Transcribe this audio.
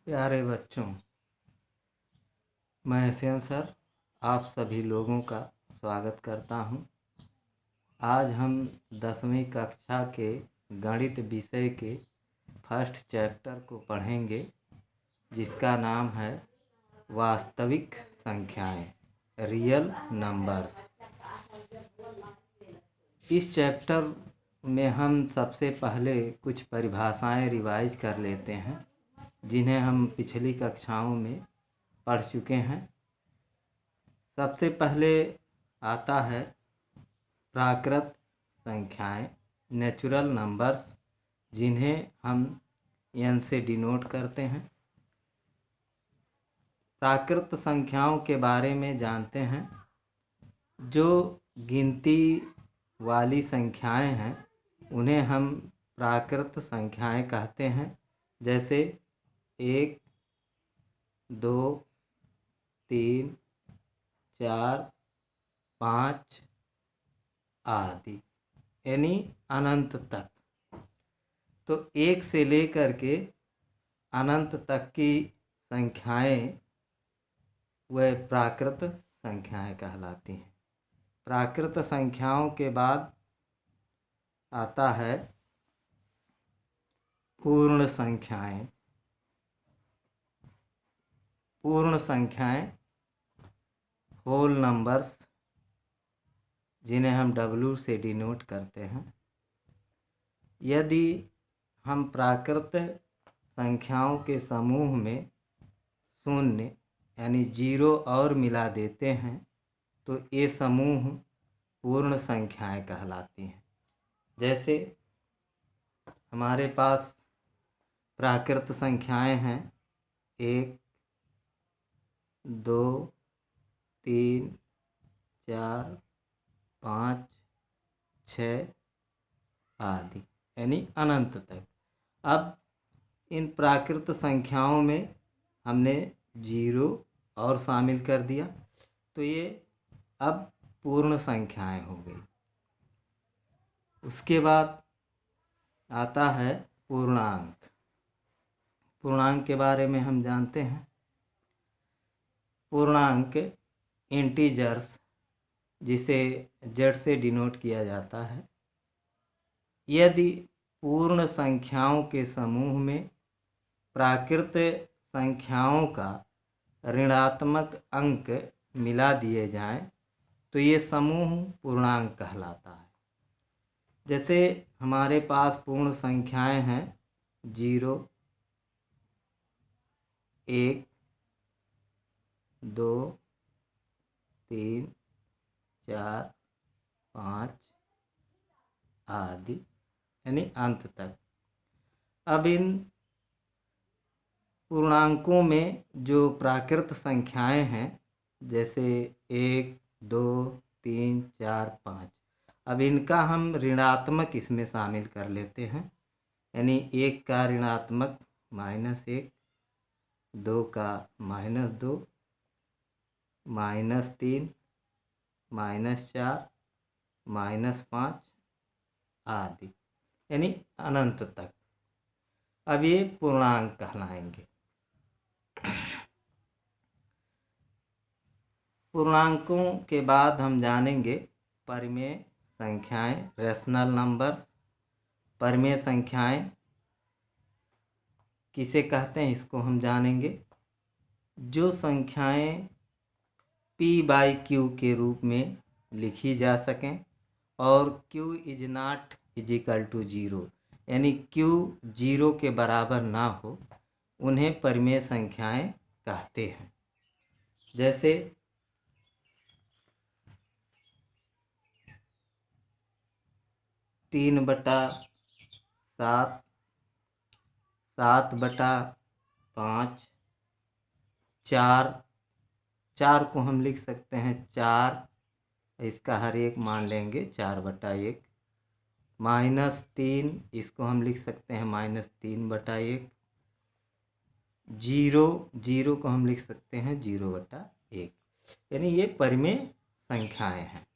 प्यारे बच्चों, मैं एसएन सर आप सभी लोगों का स्वागत करता हूं। आज हम 10वीं कक्षा के गणित विषय के फर्स्ट चैप्टर को पढ़ेंगे, जिसका नाम है वास्तविक संख्याएं, रियल नंबर्स। इस चैप्टर में हम सबसे पहले कुछ परिभाषाएं रिवाइज कर लेते हैं, जिन्हें हम पिछली कक्षाओं में पढ़ चुके हैं। सबसे पहले आता है प्राकृत संख्याएं, नेचुरल नंबर्स, जिन्हें हम n से डिनोट करते हैं। प्राकृत संख्याओं के बारे में जानते हैं। जो गिनती वाली संख्याएं हैं उन्हें हम प्राकृत संख्याएं कहते हैं, जैसे 1, 2, 3, 4, 5 आदि, यानी अनंत तक। तो 1 से लेकर के अनंत तक की संख्याएं वह प्राकृत संख्याएं कहलाती हैं। प्राकृत संख्याओं के बाद आता है पूर्ण संख्याएं। पूर्ण संख्याएं, होल नंबर्स, जिन्हें हम W से डिनोट करते हैं। यदि हम प्राकृत संख्याओं के समूह में शून्य यानी 0 और मिला देते हैं तो ये समूह पूर्ण संख्याएं कहलाती हैं। जैसे हमारे पास प्राकृत संख्याएं हैं 1, 2, 3, 4, 5, 6 आदि, यानी अनंत तक। अब इन प्राकृत संख्याओं में हमने 0 और शामिल कर दिया तो ये अब पूर्ण संख्याएं हो गई। उसके बाद आता है पूर्णांक। पूर्णांक के बारे में हम जानते हैं। पूर्णांक इंटीजर्स, जिसे Z से डिनोट किया जाता है। यदि पूर्ण संख्याओं के समूह में प्राकृत संख्याओं का ऋणात्मक अंक मिला दिए जाएं तो ये समूह पूर्णांक कहलाता है। जैसे हमारे पास पूर्ण संख्याएं हैं 0, 1, 2, 3, 4, 5 आदि, यानी अंत तक। अब इन पूर्णांकों में जो प्राकृत संख्याएं हैं, जैसे 1, 2, 3, 4, 5, अब इनका हम ऋणात्मक इसमें शामिल कर लेते हैं। यानी 1 का ऋणात्मक -1, 2 का -2, -3, -4, -5 आदि, यानी अनंत तक। अब ये पूर्णांक कहलाएंगे। पूर्णांकों के बाद हम जानेंगे परिमेय संख्याएं, रैशनल नंबर्स। परिमेय संख्याएं किसे कहते हैं, इसको हम जानेंगे। जो संख्याएं P/Q के रूप में लिखी जा सकें और Q = 0, यानी Q 0 के बराबर ना हो, उन्हें परिमेय संख्याएं कहते हैं। जैसे 3/7, 7/5, 4 को हम लिख सकते हैं 4, इसका हर एक मान लेंगे 4/1। -3, इसको हम लिख सकते हैं -3/1। 0 को हम लिख सकते हैं 0/1, यानी ये परिमेय संख्याएं हैं।